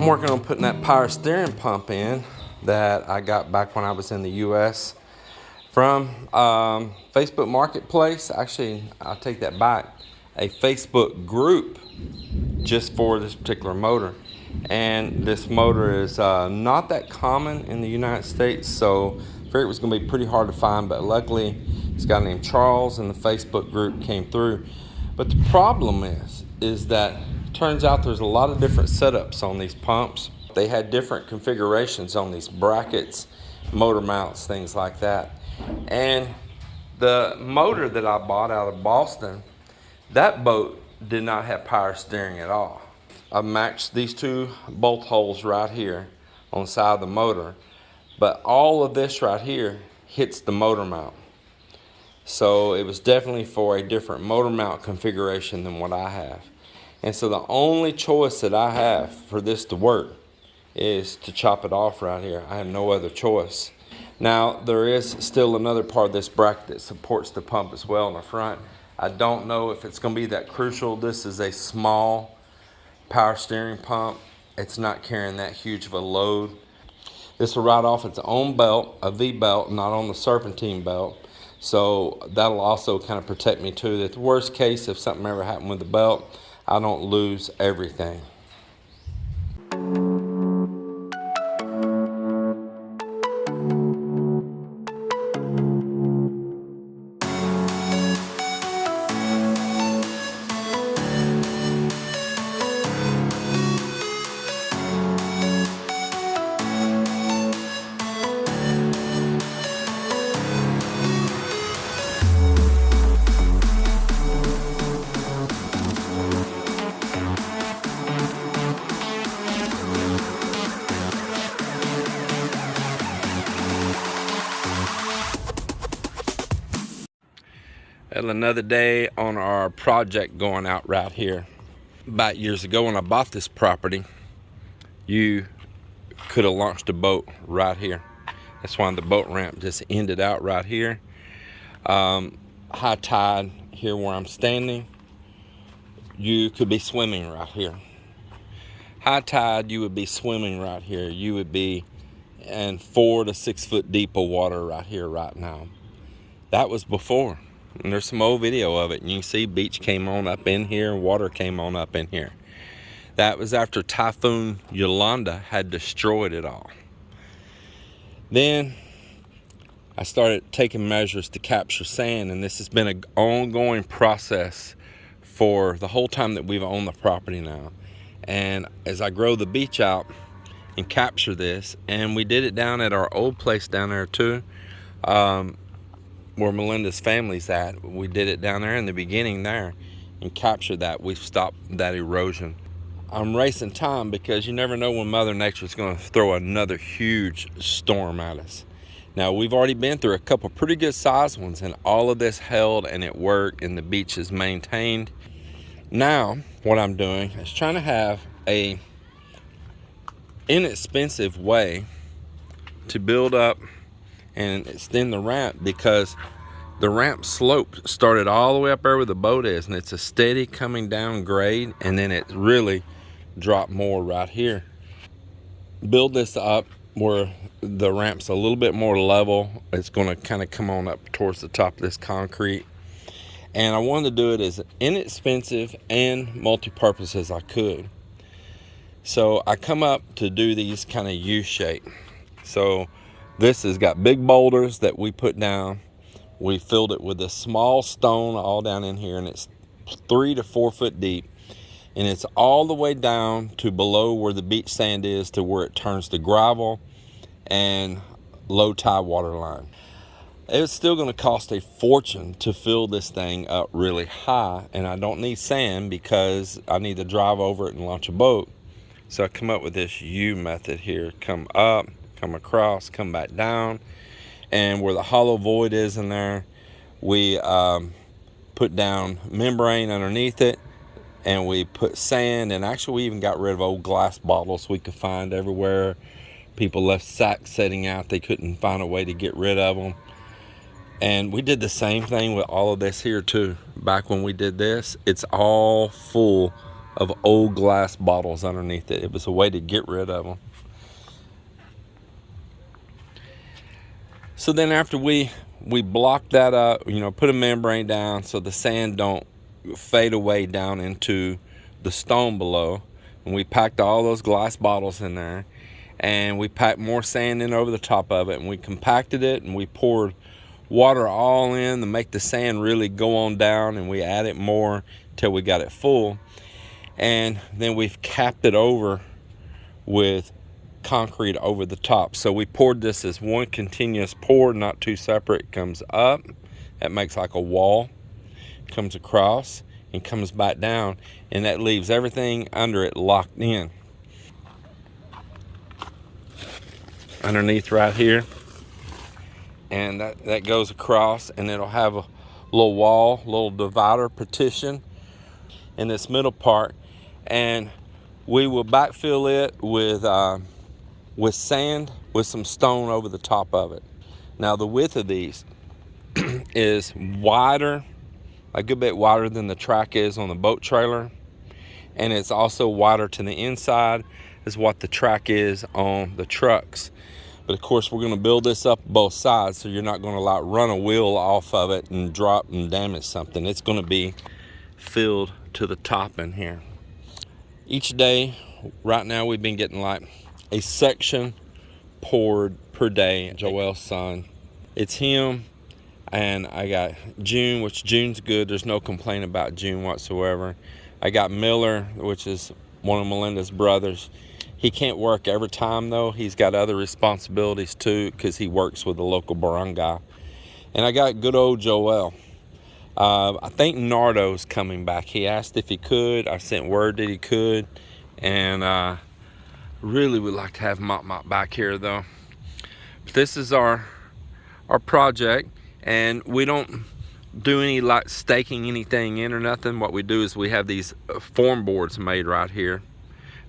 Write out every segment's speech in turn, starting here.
I'm working on putting that power steering pump in that I got back when I was in the US from Facebook Marketplace. Actually, I'll take that back. A Facebook group just for this particular motor. And this motor is not that common in the United States, so I figured it was gonna be pretty hard to find, but luckily this guy named Charles in the Facebook group came through. But the problem is that turns out there's a lot of different setups on these pumps. They had different configurations on these brackets, motor mounts, things like that. And the motor that I bought out of Boston, that boat did not have power steering at all. I matched these two bolt holes right here on the side of the motor, but all of this right here hits the motor mount. So it was definitely for a different motor mount configuration than what I have. And so the only choice that I have for this to work is to chop it off right here. I have no other choice. Now, there is still another part of this bracket that supports the pump as well in the front. I don't know if it's going to be that crucial. This is a small power steering pump. It's not carrying that huge of a load. This will ride off its own belt, a V-belt, not on the serpentine belt. So that'll also kind of protect me too. That the worst case, if something ever happened with the belt, I don't lose everything. And another day on our project going out right here. About years ago when I bought this property, you could have launched a boat right here. That's why the boat ramp just ended out right here. High tide here where I'm standing, you could be swimming right here. High tide, you would be swimming right here. You would be in 4 to 6 foot deep of water right here right now. That was before. And there's some old video of it, and you can see beach came on up in here, water came on up in here. That was after Typhoon Yolanda had destroyed it all. Then I started taking measures to capture sand, and this has been an ongoing process for the whole time that we've owned the property now. And as I grow the beach out and capture this, and we did it down at our old place down there too, where Melinda's family's at. We did it down there in the beginning there and captured that. We've stopped that erosion. I'm racing time because you never know when Mother Nature's going to throw another huge storm at us. Now, we've already been through a couple pretty good sized ones, and all of this held and it worked and the beach is maintained. Now, what I'm doing is trying to have a inexpensive way to build up and extend the ramp, because the ramp slope started all the way up there where the boat is, and it's a steady coming down grade, and then it really dropped more right here. Build this up where the ramp's a little bit more level. It's going to kind of come on up towards the top of this concrete, and I wanted to do it as inexpensive and multi-purpose as I could. So I come up to do these kind of U-shape. So this has got big boulders that we put down. We filled it with a small stone all down in here, and it's 3 to 4 foot deep. And it's all the way down to below where the beach sand is, to where it turns to gravel and low tide water line. It's still going to cost a fortune to fill this thing up really high, and I don't need sand because I need to drive over it and launch a boat. So I come up with this U method here. Come up, come across, come back down, and where the hollow void is in there, we put down membrane underneath it, and we put sand, and actually we even got rid of old glass bottles we could find everywhere. People left sacks sitting out, they couldn't find a way to get rid of them. And we did the same thing with all of this here too. Back when we did this, it's all full of old glass bottles underneath it. It was a way to get rid of them. So then after we block that up, put a membrane down so the sand don't fade away down into the stone below, and we packed all those glass bottles in there, and we packed more sand in over the top of it, and we compacted it, and we poured water all in to make the sand really go on down, and we added more till we got it full. And then we've capped it over with concrete over the top. So we poured this as one continuous pour, not two separate. It comes up, that makes like a wall, comes across and comes back down, and that leaves everything under it locked in. Underneath right here, and that goes across, and it'll have a little wall, little divider partition in this middle part, and we will backfill it with sand with some stone over the top of it. Now the width of these is wider, a good bit wider than the track is on the boat trailer, and it's also wider to the inside as what the track is on the trucks. But of course we're going to build this up both sides, so you're not going to like run a wheel off of it and drop and damage something. It's going to be filled to the top in here. Each day right now we've been getting like a section poured per day. Joel's son, it's him, and I got June, which June's good. There's no complaint about June whatsoever. I got Miller, which is one of Melinda's brothers. He can't work every time though. He's got other responsibilities too, because he works with the local barangay. And I got good old Joel. I think Nardo's coming back. He asked if he could. I sent word that he could, and really would like to have Mop back here though. But this is our project, and we don't do any like staking anything in or nothing. What we do is we have these form boards made right here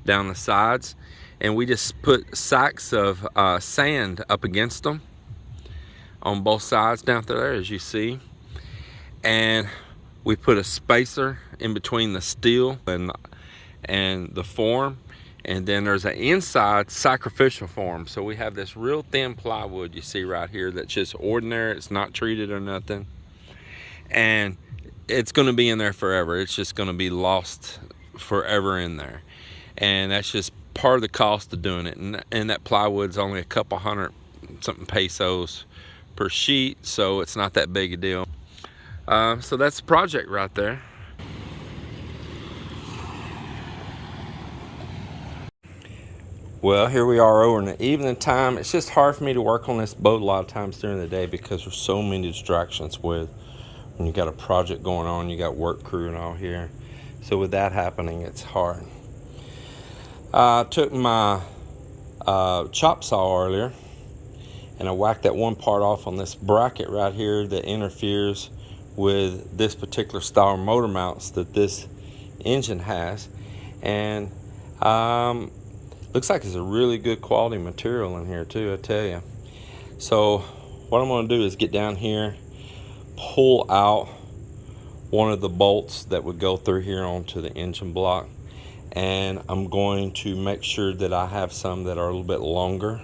down the sides, and we just put sacks of sand up against them on both sides down there, as you see, and we put a spacer in between the steel and the form, and then there's an inside sacrificial form. So we have this real thin plywood you see right here that's just ordinary. It's not treated or nothing, and it's going to be in there forever. It's just going to be lost forever in there, and that's just part of the cost of doing it. And that plywood's only a couple hundred something pesos per sheet, so it's not that big a deal. So that's the project right there. Well, here we are over in the evening time. It's just hard for me to work on this boat a lot of times during the day because there's so many distractions with when you got a project going on, you got work crew and all here. So with that happening, it's hard. I took my chop saw earlier, and I whacked that one part off on this bracket right here that interferes with this particular style motor mounts that this engine has. And looks like it's a really good quality material in here too, I tell you. So what I'm going to do is get down here, pull out one of the bolts that would go through here onto the engine block, and I'm going to make sure that I have some that are a little bit longer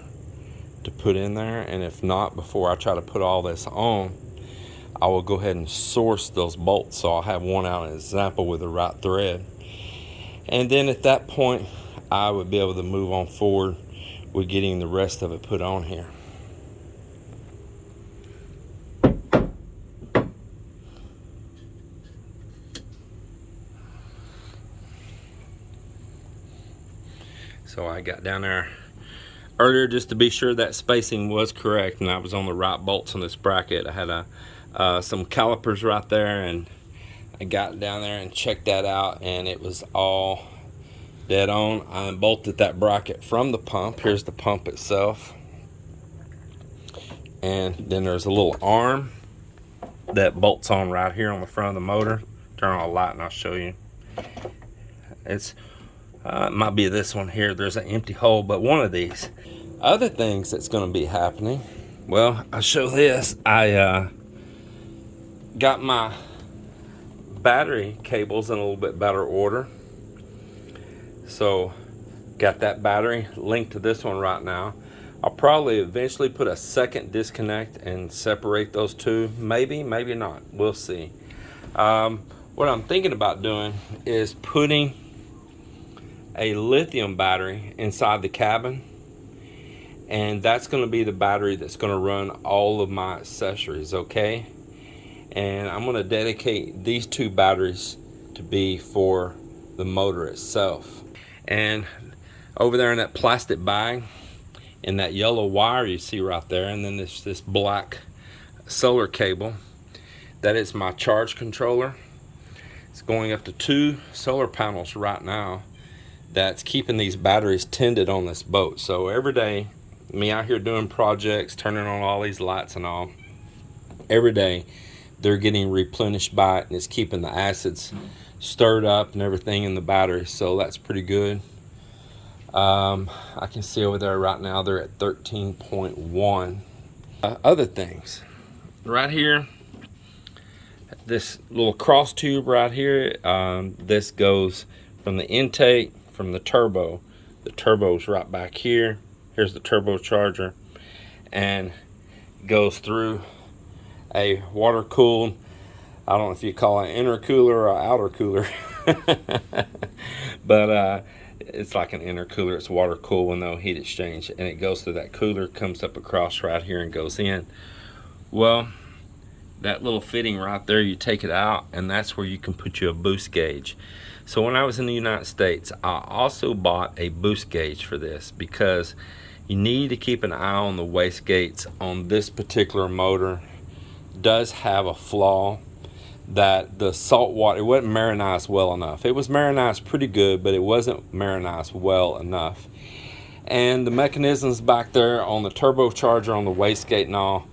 to put in there. And if not, before I try to put all this on, I will go ahead and source those bolts, so I'll have one out an example with the right thread. And then at that point I would be able to move on forward with getting the rest of it put on here. So I got down there earlier just to be sure that spacing was correct and I was on the right bolts on this bracket. I had some calipers right there, and I got down there and checked that out, and it was all dead on. I unbolted that bracket from the pump. Here's the pump itself, and then there's a little arm that bolts on right here on the front of the motor. Turn on a light and I'll show you. It's it might be this one here. There's an empty hole, but one of these. Other things that's going to be happening, well, I'll show this. I got my battery cables in a little bit better order. So got that battery linked to this one right now. I'll probably eventually put a second disconnect and separate those two. Maybe, maybe not. We'll see. What I'm thinking about doing is putting a lithium battery inside the cabin, and that's going to be the battery that's going to run all of my accessories, okay? And I'm going to dedicate these two batteries to be for the motor itself. And over there in that plastic bag, in that yellow wire you see right there, and then this black solar cable, that is my charge controller. It's going up to 2 solar panels right now that's keeping these batteries tended on this boat. So every day, me out here doing projects, turning on all these lights and all, every day they're getting replenished by it, and it's keeping the acids stirred up and everything in the battery. So that's pretty good. I can see over there right now they're at 13.1. Other things right here, this little cross tube right here, this goes from the intake, from the turbo. The turbo's right back here. Here's the turbocharger, and goes through a water cooled, I don't know if you call it intercooler or outer cooler, but it's like an intercooler. It's water cooled with no heat exchange, and it goes through that cooler, comes up across right here and goes in. Well, that little fitting right there, you take it out, and that's where you can put you a boost gauge. So when I was in the United States, I also bought a boost gauge for this, because you need to keep an eye on the wastegates on this particular motor. It does have a flaw, that the salt water, it wasn't marinized well enough. It was marinized pretty good, but it wasn't marinized well enough. And the mechanisms back there on the turbocharger, on the wastegate and all,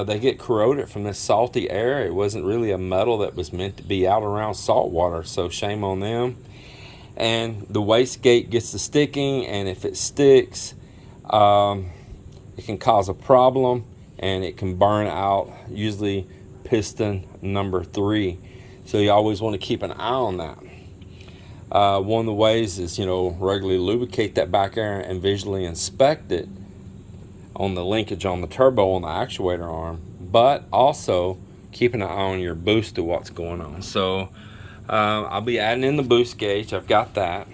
they get corroded from this salty air. It wasn't really a metal that was meant to be out around salt water, so shame on them. And the wastegate gets to sticking, and if it sticks, it can cause a problem, and it can burn out, usually piston number 3. So you always want to keep an eye on that. One of the ways is, regularly lubricate that back air and visually inspect it on the linkage on the turbo on the actuator arm, but also keeping an eye on your boost to what's going on. So I'll be adding in the boost gauge. I've got that.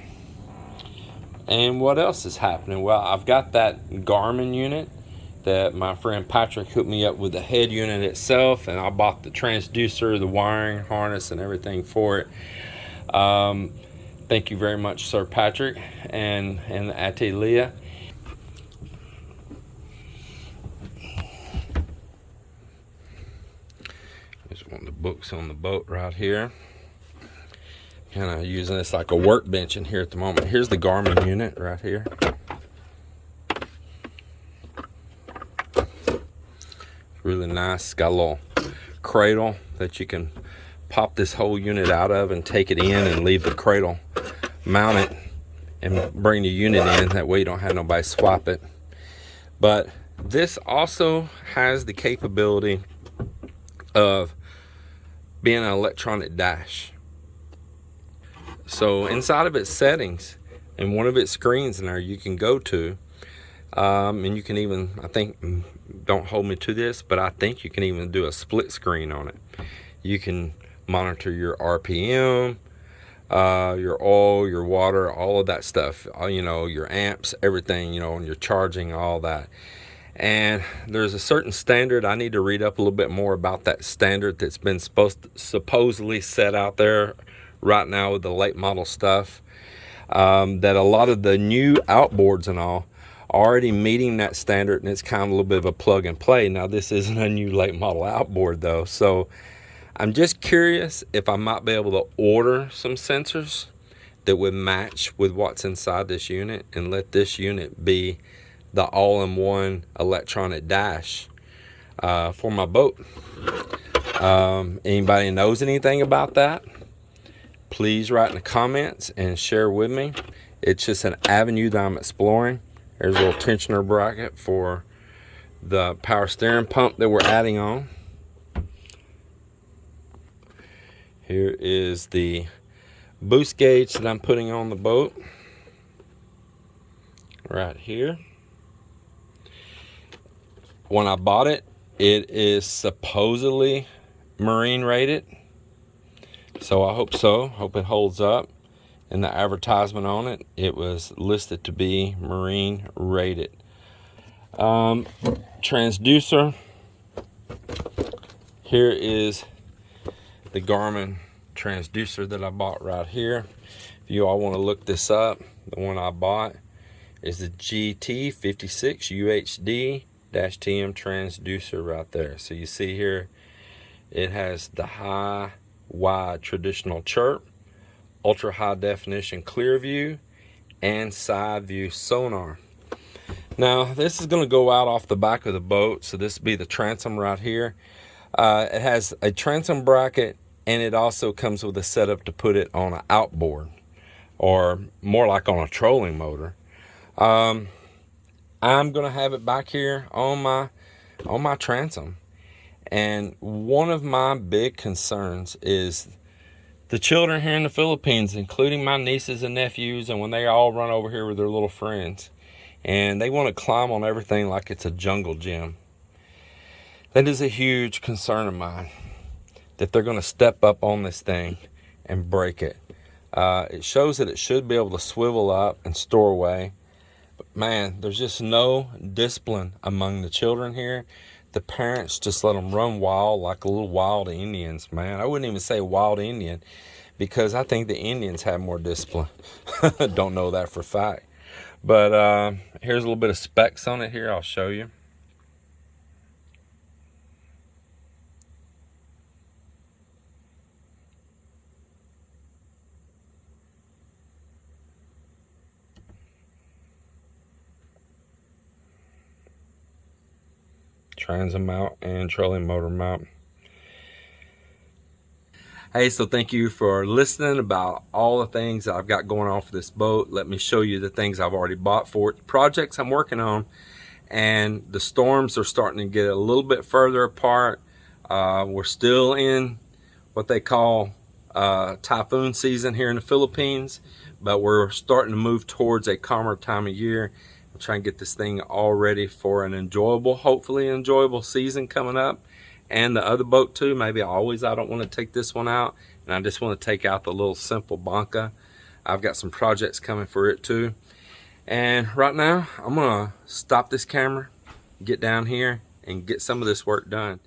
And what else is happening? Well, I've got that Garmin unit that my friend Patrick hooked me up with, the head unit itself, and I bought the transducer, the wiring harness, and everything for it. Thank you very much, Sir Patrick and Atelia. There's one of the books on the boat right here. Kind of using this like a workbench in here at the moment. Here's the Garmin unit right here. Really nice. Got a little cradle that you can pop this whole unit out of and take it in and leave the cradle mounted and bring the unit in. That way you don't have nobody swap it. But this also has the capability of being an electronic dash. So inside of its settings, and one of its screens in there you can go to, and you can even, I think, don't hold me to this, but I think you can even do a split screen on it. You can monitor your RPM, your oil, your water, all of that stuff, your amps, everything, and your charging, all that. And there's a certain standard. I need to read up a little bit more about that standard that's been supposedly set out there right now with the late model stuff, that a lot of the new outboards and all are already meeting that standard, and it's kind of a little bit of a plug and play. Now, this isn't a new late model outboard though, so I'm just curious if I might be able to order some sensors that would match with what's inside this unit, and let this unit be the all-in-one electronic dash for my boat. Anybody knows anything about that, please write in the comments and share with me. It's just an avenue that I'm exploring. There's a little tensioner bracket for the power steering pump that we're adding on. Here is the boost gauge that I'm putting on the boat. right here. When I bought it, it is supposedly marine rated. So I hope so. Hope it holds up. In the advertisement on it, it was listed to be marine rated. Transducer. Here is the Garmin transducer that I bought right here. If you all want to look this up, the one I bought is the GT56 UHD-TM transducer right there. So you see here, it has the high, wide traditional chirp, ultra high definition clear view, and side view sonar. Now this is going to go out off the back of the boat, so this will be the transom right here. It has a transom bracket, and it also comes with a setup to put it on an outboard, or more like on a trolling motor. I'm gonna have it back here on my transom, and one of my big concerns is the children here in the Philippines, including my nieces and nephews, and when they all run over here with their little friends, and they want to climb on everything like it's a jungle gym. That is a huge concern of mine, that they're going to step up on this thing and break it. It shows that it should be able to swivel up and store away. But man, there's just no discipline among the children here. The parents just let them run wild like little wild Indians, man. I wouldn't even say wild Indian, because I think the Indians have more discipline. Don't know that for a fact. But here's a little bit of specs on it here. I'll show you. Transom mount and trolling motor mount. Hey, so thank you for listening about all the things that I've got going on for this boat. Let me show you the things I've already bought for it, the projects I'm working on, and the storms are starting to get a little bit further apart. We're still in what they call typhoon season here in the Philippines, but we're starting to move towards a calmer time of year. I'm trying to get this thing all ready for an enjoyable, hopefully enjoyable season coming up. And the other boat too. Maybe I don't want to take this one out, and I just want to take out the little simple banca. I've got some projects coming for it too. And right now I'm gonna stop this camera, get down here and get some of this work done.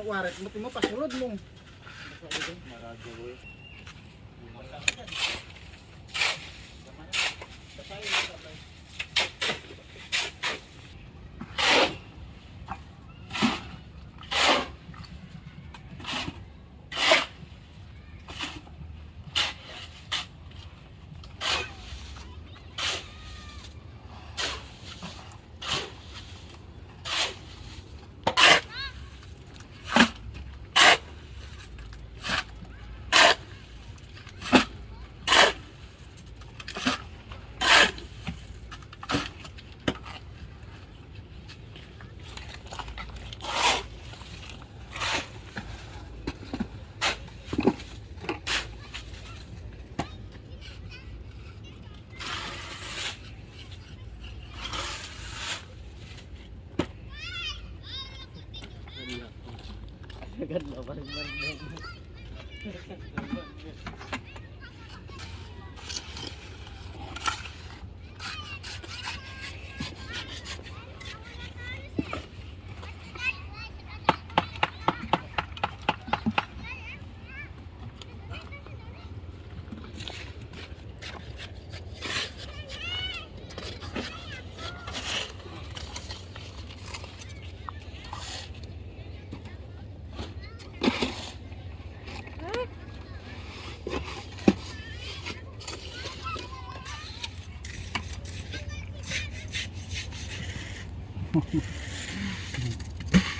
Waret mo pasulod mo.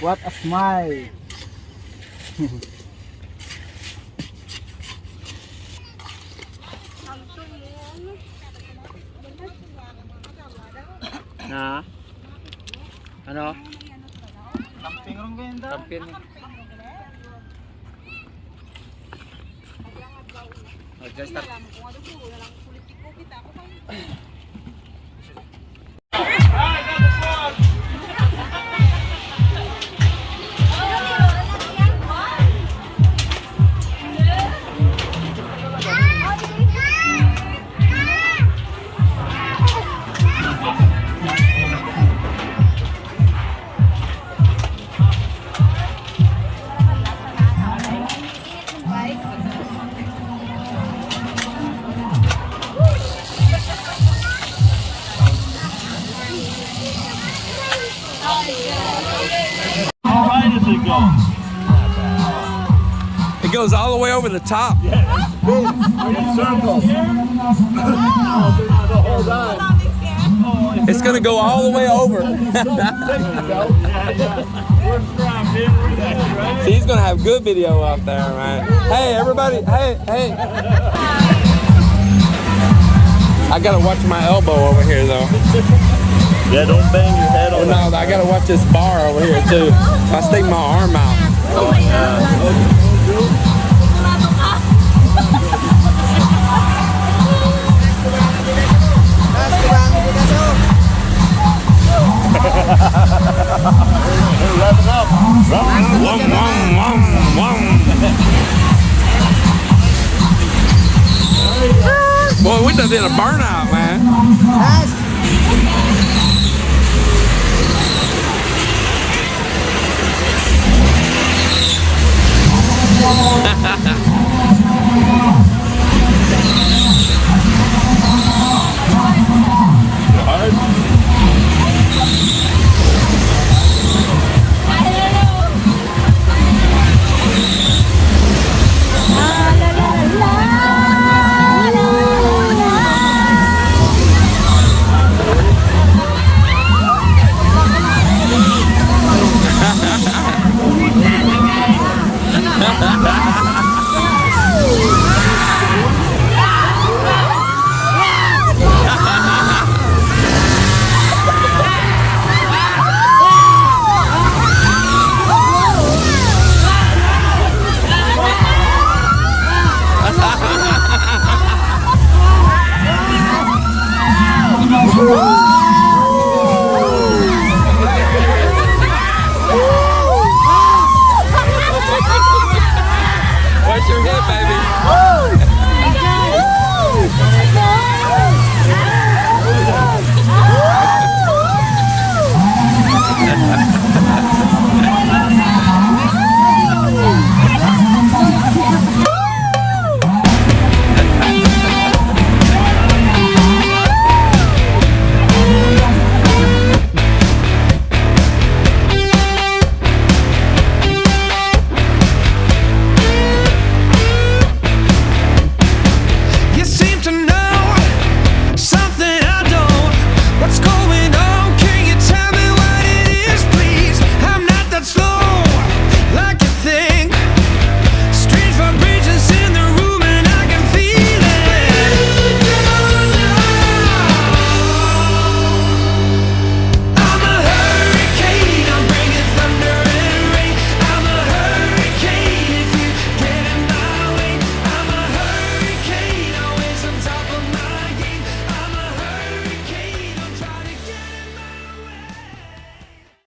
What a smile. Na? Ano? Camping rong ganda. Camping. Just start. How high does it go? It goes all the way over the top. In circles. The whole time. It's gonna go all the way over. See, he's gonna have good video up there, man. Hey, everybody. Hey, hey. I gotta watch my elbow over here, though. Yeah, don't bang your head on No, I gotta watch this bar over here too. If I stick my arm out. Wrap it up. Wum, wum, wum, wum. Boy, we done did a burnout, man.